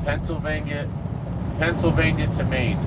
Pennsylvania to Maine.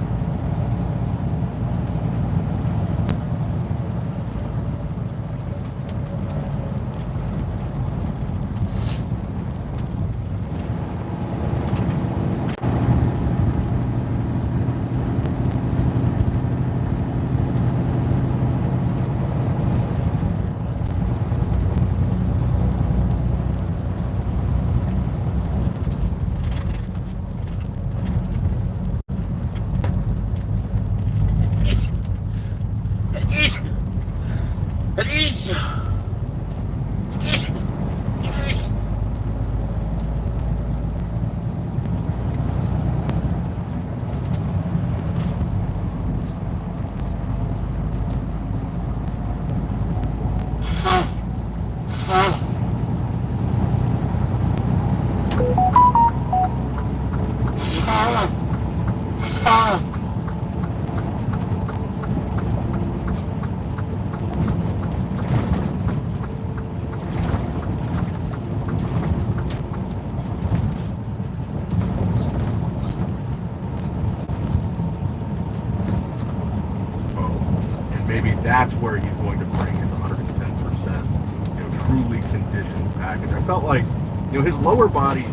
Maybe that's where he's going to bring his 110%, truly conditioned package. I felt like, his lower body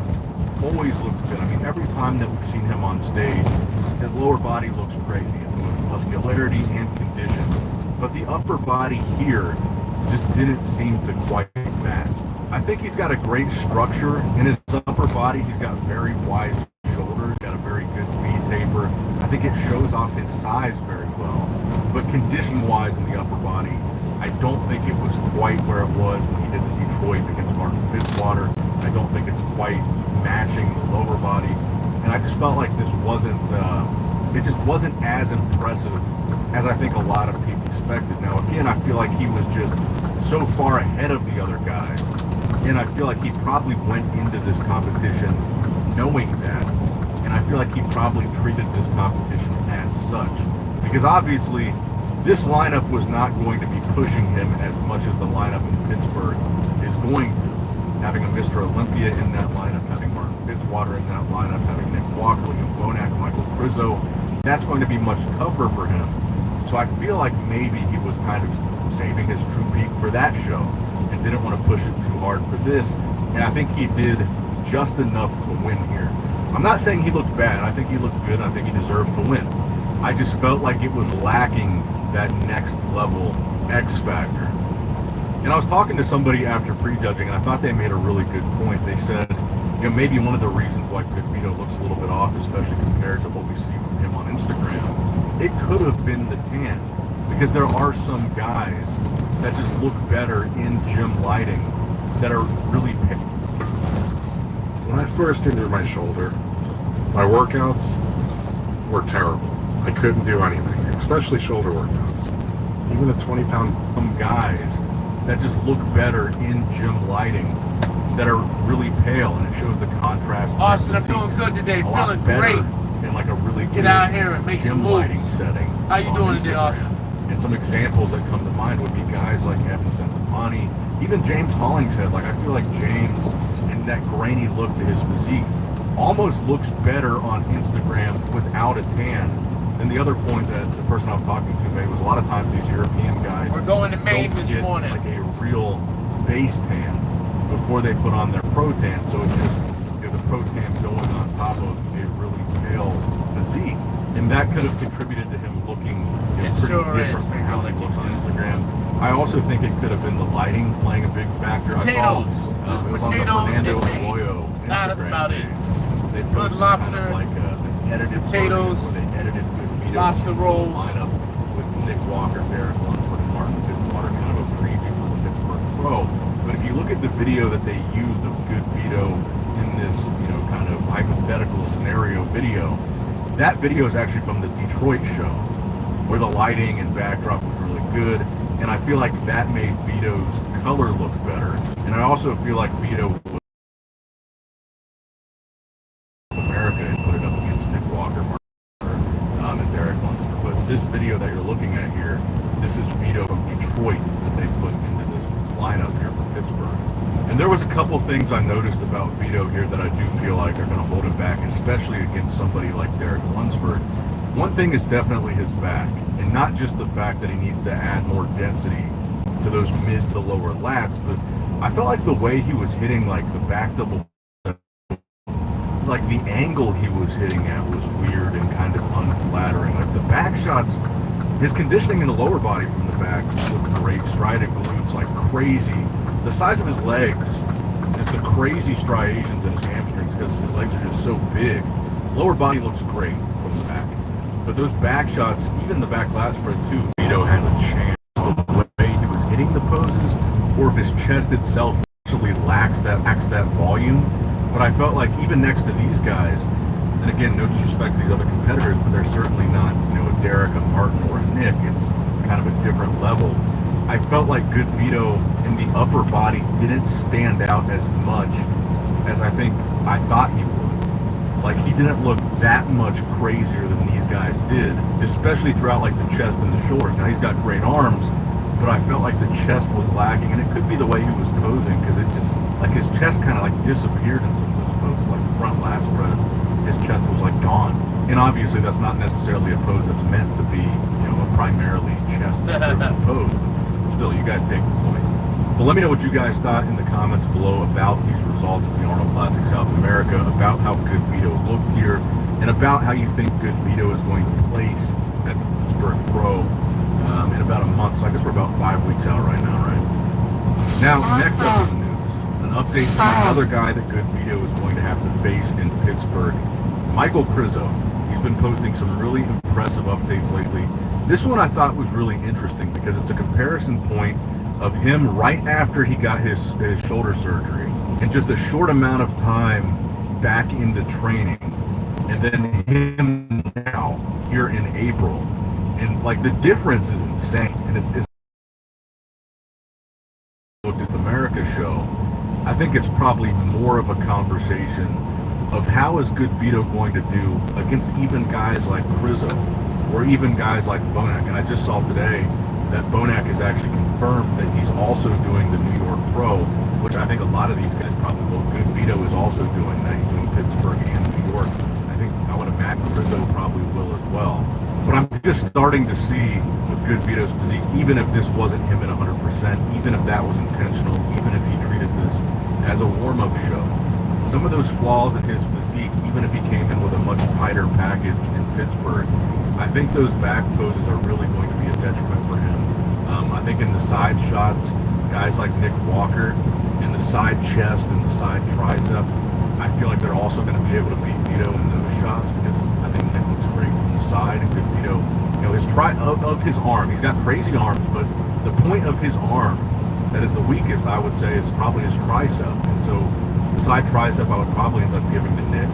always looks good. I mean, every time that we've seen him on stage, his lower body looks crazy, with muscularity and condition. But the upper body here just didn't seem to quite match. I think he's got a great structure in his upper body. He's got very wide shoulders, got a very good V taper. I think it shows off his size very well. But condition-wise in the upper body, I don't think it was quite where it was when he did the Detroit against Martin Fitzwater. I don't think it's quite matching the lower body. And I just felt like this wasn't, it just wasn't as impressive as I think a lot of people expected. Now, again, I feel like he was just so far ahead of the other guys. And I feel like he probably went into this competition knowing that. And I feel like he probably treated this competition as such. Because obviously, this lineup was not going to be pushing him as much as the lineup in Pittsburgh is going to. Having a Mr. Olympia in that lineup, having Martin Fitzwater in that lineup, having Nick Walker, William Bonac, Michael Rizzo, that's going to be much tougher for him. So I feel like maybe he was kind of saving his true peak for that show and didn't want to push it too hard for this. And I think he did just enough to win here. I'm not saying he looked bad. I think he looked good. I think he deserved to win. I just felt like it was lacking that next level X factor. And I was talking to somebody after prejudging, and I thought they made a really good point. They said, maybe one of the reasons why Good Vito looks a little bit off, especially compared to what we see from him on Instagram, it could have been the tan. Because there are some guys that just look better in gym lighting that are really pale. When I first injured my shoulder, my workouts were terrible. I couldn't do anything, especially shoulder workouts. Even a 20-pound... Some guys that just look better in gym lighting that are really pale, and it shows the contrast. Austin, I'm doing good today, feeling great. In like a really get out here and make some moves. Lighting setting. How you doing today, Austin? And some examples that come to mind would be guys like Evan Centopani, even James Hollingshead. Like, I feel like James, and that grainy look to his physique, almost looks better on Instagram without a tan. And the other point that the person I was talking to made was a lot of times these European guys, we're going to Maine this morning, like a real base tan before they put on their pro tan. So it's just the pro tan going on top of a really pale physique, and that could have contributed to him looking pretty different from how he looks on Instagram. I also think it could have been the lighting playing a big factor. Potatoes. I saw, it was on the Fernando Arroyo Instagram. That's about it. They good lobster, kind of like an edited potatoes, where they edited Good Vito lobster rolls, lineup with Nick Walker, Derek Lunsford, and Martin Fitzwater, kind of a preview for the Pittsburgh Pro. But if you look at the video that they used of Good Vito in this, kind of hypothetical scenario video, that video is actually from the Detroit show, where the lighting and backdrop was really good, and I feel like that made Vito's color look better. And I also feel like Vito was America and put it up against Nick Walker, and Derek Lunsford. But this video that you're looking at here, this is Vito from Detroit that they put into this lineup here for Pittsburgh. And there was a couple things I noticed about Vito here that I do feel like are going to hold him back especially against somebody like Derek Lunsford. One thing is definitely his back, and not just the fact that he needs to add more density to those mid to lower lats, but I felt like the way he was hitting like the back double, like the angle he was hitting at was weird and kind of unflattering. Like the back shots, his conditioning in the lower body from the back looked great. Striated glutes like crazy. The size of his legs, just the crazy striations in his hamstrings because his legs are just so big. Lower body looks great from the back. But those back shots, even the back lat spread too, Vito has a chance. The way he was hitting the poses, or if his chest itself actually lacks that volume. But I felt like even next to these guys, and again, no disrespect to these other competitors, but they're certainly not, a Derek, a Martin, or a Nick. It's kind of a different level. I felt like Good Vito in the upper body didn't stand out as much as I thought he would. Like, he didn't look that much crazier than these guys did, especially throughout like the chest and the shoulders. Now he's got great arms, but I felt like the chest was lacking, and it could be the way he was posing, because it just, like, his chest kind of like disappeared in some of those poses, like the front lat spread, his chest was like gone. And obviously that's not necessarily a pose that's meant to be, a primarily chest pose. Still, you guys take the point. But let me know what you guys thought in the comments below about these results of the Arnold Classic South America, about how Good Vito looked here, and about how you think Good Vito is going to place at the Pittsburgh Pro in about a month. So I guess we're about 5 weeks out right now, right? Now, next up in the news, an update from another guy that Good Vito is going to have to face in Pittsburgh, Michael Krizo. He's been posting some really impressive updates lately. This one I thought was really interesting because it's a comparison point of him right after he got his shoulder surgery and just a short amount of time back into training, and then him now here in April, and like the difference is insane. And it's looked at the America show, I think it's probably more of a conversation of how is Good Vito going to do against even guys like Krizo or even guys like Bonac. And I just saw today that Bonac has actually confirmed that he's also doing the New York Pro, which I think a lot of these guys probably will. Good Vito is also doing that. He's doing Pittsburgh and New York. I would imagine Krizo probably will as well. But I'm just starting to see with Good Vito's physique, even if this wasn't him at 100%, even if that was intentional, even if he treated this as a warm-up show, some of those flaws in his physique, even if he came in with a much tighter package in Pittsburgh, I think those back poses are really going to be a detriment for him. I think in the side shots, guys like Nick Walker, in the side chest and the side tricep, I feel like they're also going to be able to beat Vito in those shots, because I think Nick looks great from the side, and Good Vito, his of his arm, he's got crazy arms, but the point of his arm that is the weakest, I would say, is probably his tricep. And so the side tricep I would probably end up giving to Nick,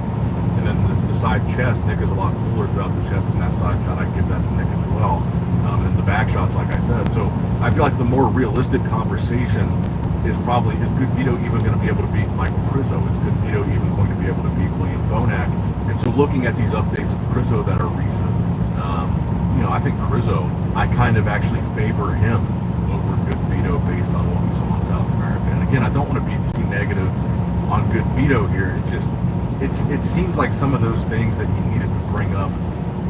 and then the side chest, Nick is a lot cooler throughout the chest, and that side shot I'd give that to Nick as well. And the back shots, like I said. So I feel like the more realistic conversation is probably, is Good Vito even going to be able to beat Michael Krizo? Is Good Vito even going to be able to beat William Bonac? And so looking at these updates of Krizo that are recent, I think Krizo, I kind of actually favor him over Good Vito based on what we saw in South America. And again, I don't want to be too negative on Good Vito here. It seems like some of those things that he needed to bring up,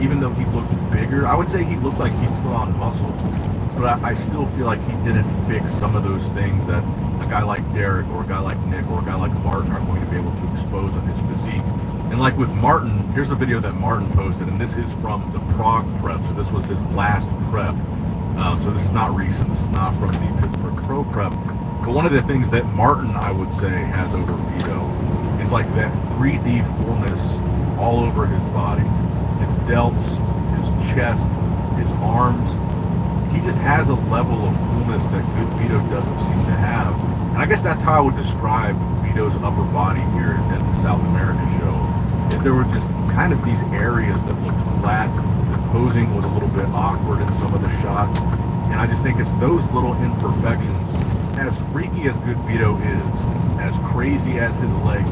even though he looked bigger, I would say he looked like he put on muscle, but I still feel like he didn't fix some of those things that a guy like Derek or a guy like Nick or a guy like Martin are going to be able to expose on his physique. And like with Martin, here's a video that Martin posted, and this is from the Prague prep, so this was his last prep. So this is not recent, this is not from the Pittsburgh Pro prep. But one of the things that Martin, I would say, has over Vito is like that 3D fullness all over his body. His delts, his chest, his arms. He just has a level of fullness that Good Vito doesn't seem to have. And I guess that's how I would describe Vito's upper body here at the South America show, is there were just kind of these areas that looked flat. The posing was a little bit awkward in some of the shots. And I just think it's those little imperfections. As freaky as Good Vito is, as crazy as his legs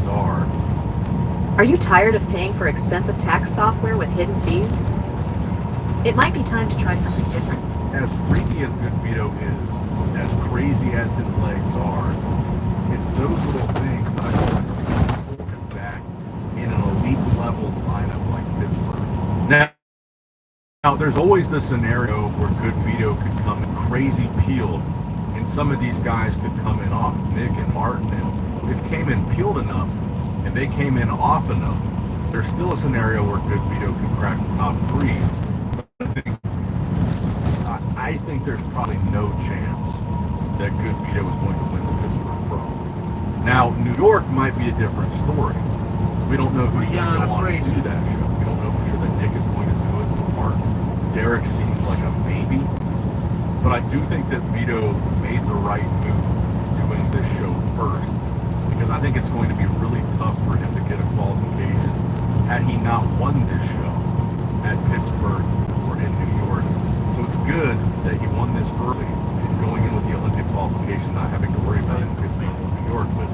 Are you tired of paying for expensive tax software with hidden fees? It might be time to try something different. as freaky as Good Vito is, as crazy as his legs are, it's those little things that I think hold him back in an elite level Now, there's always the scenario where good Vito could come in crazy peeled, and some of these guys could come in off. Nick and Martin, and if it came in peeled enough, and they came in off enough, there's still a scenario where good Vito could crack the top three. I think there's probably no chance that good Vito is going to win the Pittsburgh Pro. Now, New York might be a different story. We don't know who's going to go on to do that show. We don't know for sure that Nick is going to do it for Martin. Derek seems like a maybe. But I do think that Vito made the right move doing this show first. Because I think it's going to be really tough for him to get a qualification had he not won this show at Pittsburgh or in New York. So it's good that he won this early. He's going in with the Olympic qualification, not having to worry about it in Pittsburgh or New York. But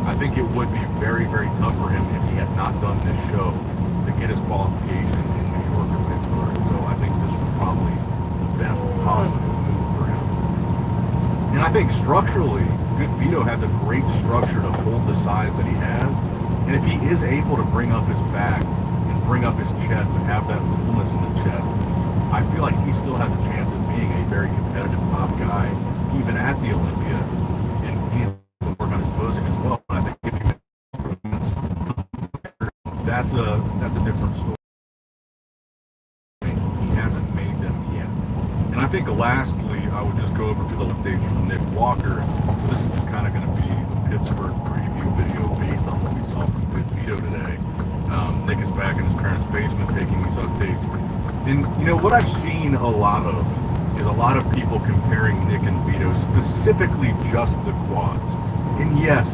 I think it would be very, very tough for him if he had not done this show to get his qualification in New York or Pittsburgh. So I think this was probably the best possible move for him. And I think structurally, good Vito has a great structure to hold the size that he has. And if he is able to bring up his back and bring up his chest and have that fullness in the chest, I feel like he still has a chance of being a very competitive top guy, even at the Olympia. And he needs to work on his posing as well. But I think if he makes improvements, that's a different story. He hasn't made them yet. And I think lastly, I would just go over to the updates from Nick Walker. So this is just kind of going to be the Pittsburgh preview video based on what we saw from Good Vito today. Nick is back in his parents' basement taking these updates. And, you know, what I've seen a lot of is a lot of people comparing Nick and Vito, specifically just the quads. And yes,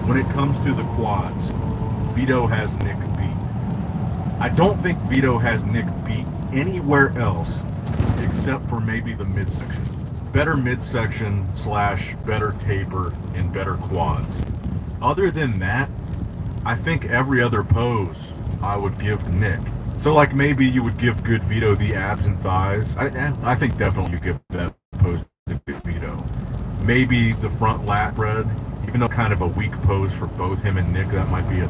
when it comes to the quads, Vito has Nick beat. I don't think Vito has Nick beat anywhere else except for maybe the midsection. Better midsection / better taper and better quads. Other than that, I think every other pose I would give Nick. So like maybe you would give good Vito the abs and thighs. I think definitely you give that pose to good Vito. Maybe the front lat spread, even though kind of a weak pose for both him and Nick, that might be a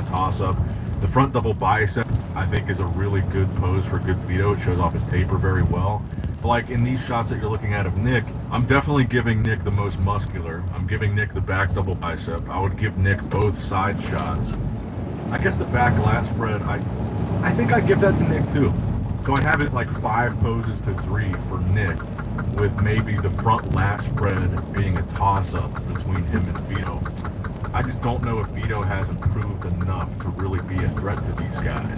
toss-up. The front double bicep, I think, is a really good pose for good Vito. It shows off his taper very well. But like in these shots that you're looking at of Nick, I'm definitely giving Nick the most muscular. I'm giving Nick the back double bicep. I would give Nick both side shots. I guess the back lat spread, I think I'd give that to Nick too. So I have it like 5 poses to 3 for Nick, with maybe the front lat spread being a toss-up between him and Vito. I just don't know if Vito has improved enough to really be a threat to these guys.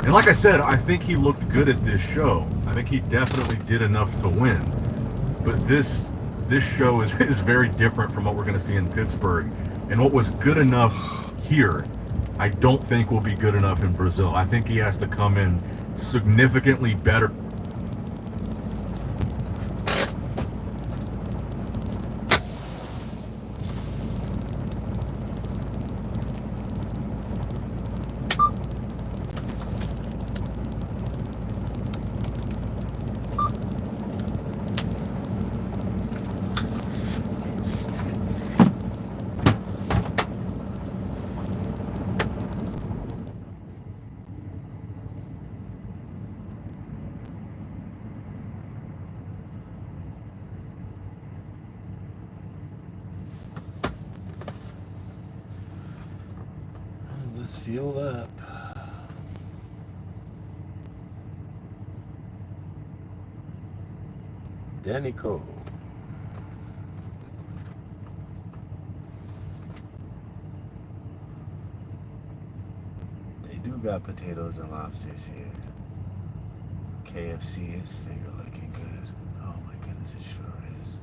And like I said, I think he looked good at this show. I think he definitely did enough to win. But this show is very different from what we're going to see in Pittsburgh. And what was good enough here, I don't think will be good enough in Brazil. I think he has to come in significantly better. Let's fuel up. Danny Cole. They do got potatoes and lobsters here. KFC is finger looking good. Oh my goodness, it sure is.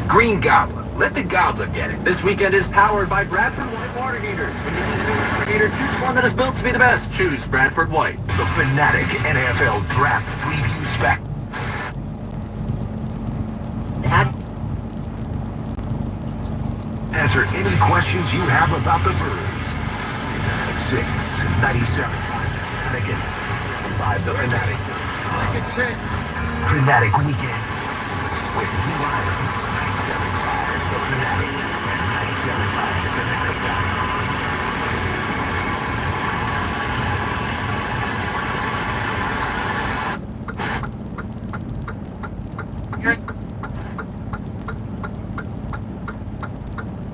Green Goblin. Let the Goblin get it. This weekend is powered by Bradford White water heaters. When you need a new water heater, choose one that is built to be the best. Choose Bradford White. The Fanatic NFL Draft Preview Spec. Answer any questions you have about the birds. 6, 97, Fanatic, 5 the Fanatic. Fanatic Weekend. With Rewind, 97.5 the Fanatic, and 97.5 the Fanatic.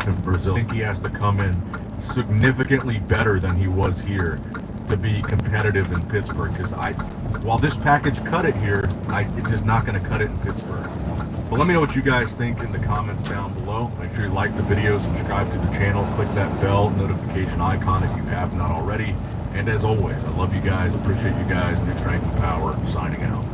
In Brazil, I think he has to come in significantly better than he was here to be competitive in Pittsburgh. Because while this package cut it here, it's just not going to cut it in Pittsburgh. But let me know what you guys think in the comments down below. Make sure you like the video, subscribe to the channel, click that bell notification icon if you have not already. And as always, I love you guys, appreciate you guys. Nick Strength and Power signing out.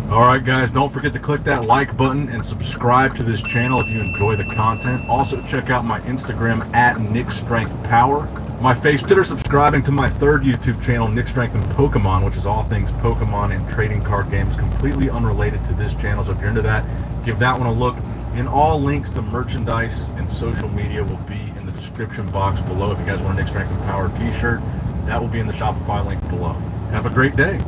Alright guys, don't forget to click that like button and subscribe to this channel if you enjoy the content. Also check out my Instagram at Nick Strength Power. My face, consider subscribing to my third YouTube channel, Nick Strength and Pokemon, which is all things Pokemon and trading card games, completely unrelated to this channel. So if you're into that, give that one a look. And all links to merchandise and social media will be in the description box below. If you guys want a Nick Strength and Power t-shirt, that will be in the Shopify link below. Have a great day.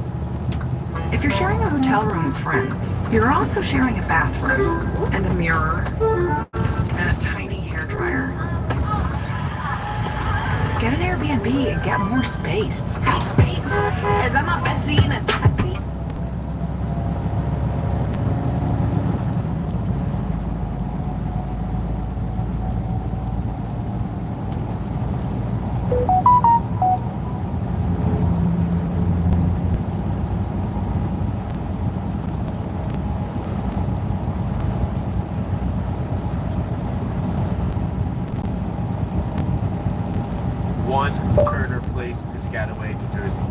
If you're sharing a hotel room with friends, you're also sharing a bathroom and a mirror and a tiny hairdryer. Get an Airbnb and get more space. Is that my bestie in a taxi? One Turner Place, Piscataway, New Jersey.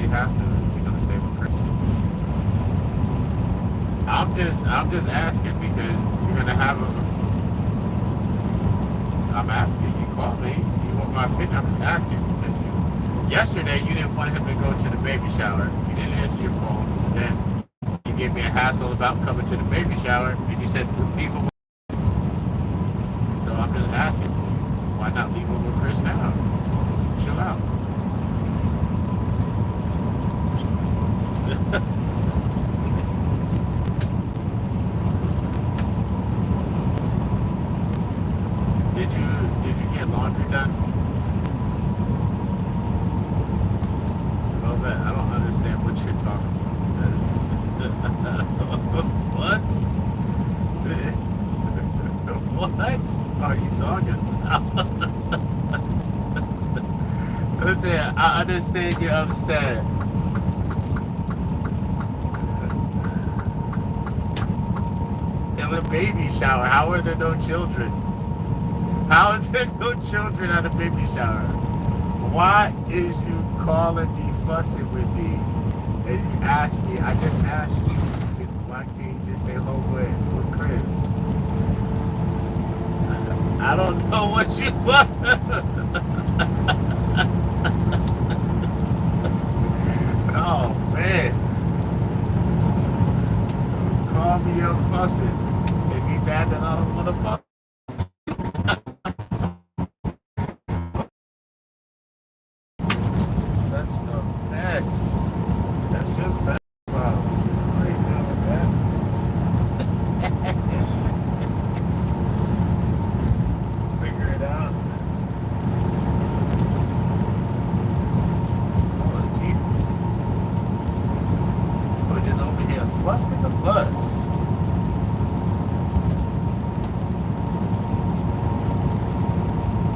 he have to? Is he gonna stay with Chris? I'm just asking because you're gonna have a. I'm asking. You called me. You want my opinion? I'm just asking because yesterday you didn't want him to go to the baby shower. You didn't answer your phone. Then you gave me a hassle about coming to the baby shower, and you said leave him. So I'm just asking. Why not leave him with Chris now? Chill out. Did you get laundry done? Well, I don't understand what you're talking about. What? What are you talking about? Listen, I understand you're upset. In the baby shower, how are there no children? How is there no children at a baby shower? Why is you calling me, fussing with me, and you ask me, I just asked you, why can't you just stay home with Chris? I don't know what you want. Oh, man. Call me up fussing. Make me mad that I don't want to fuck. Such a mess. That's just such a problem. What are you doing with that? Figure it out. Oh, Jesus. We're just over here fussing the fuss.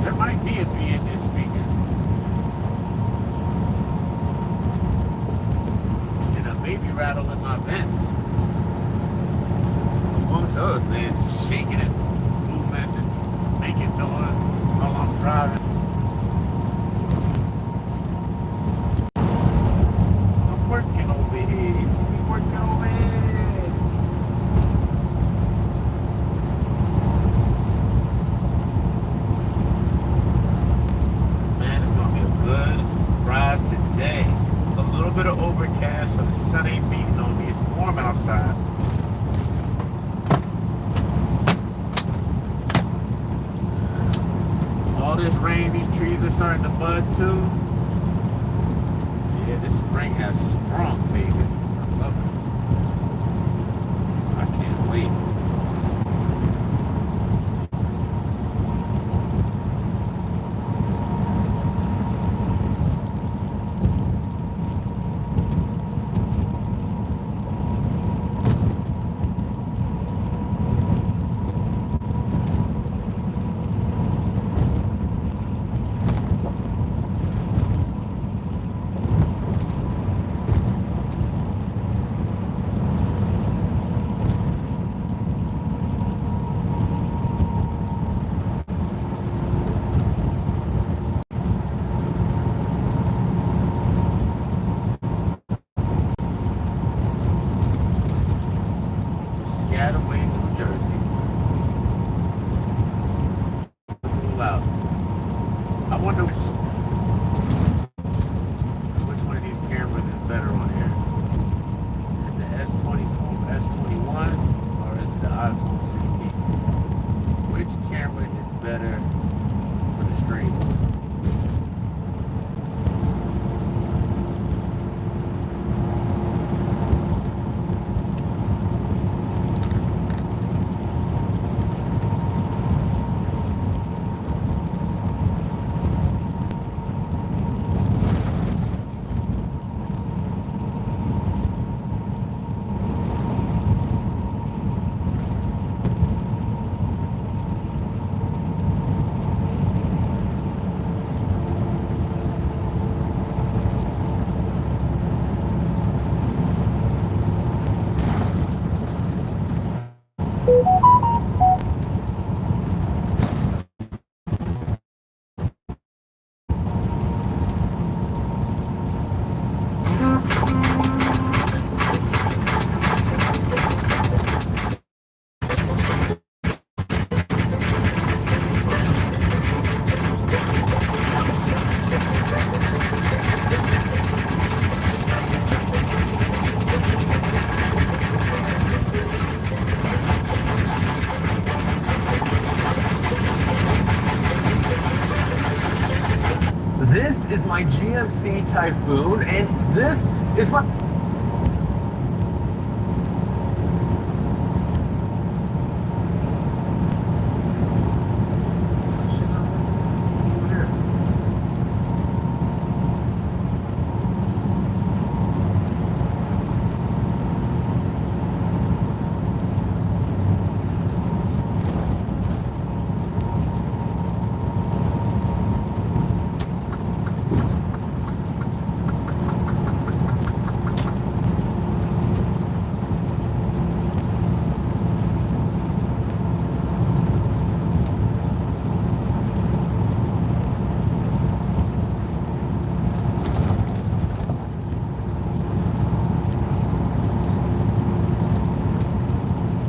There might be a bee in this speaker. And a baby rattle in my vents. Amongst other things, shaking it, moving, and making noise while I'm driving. I'm working over here. You see me working over here. Man, it's gonna be a good ride today. A little bit of overcast, so the sun ain't beating on me. It's warm outside. All this rain, these trees are starting to bud too. Yeah, this spring has sprung, baby. I love it. I can't wait. GMC Typhoon, and this is my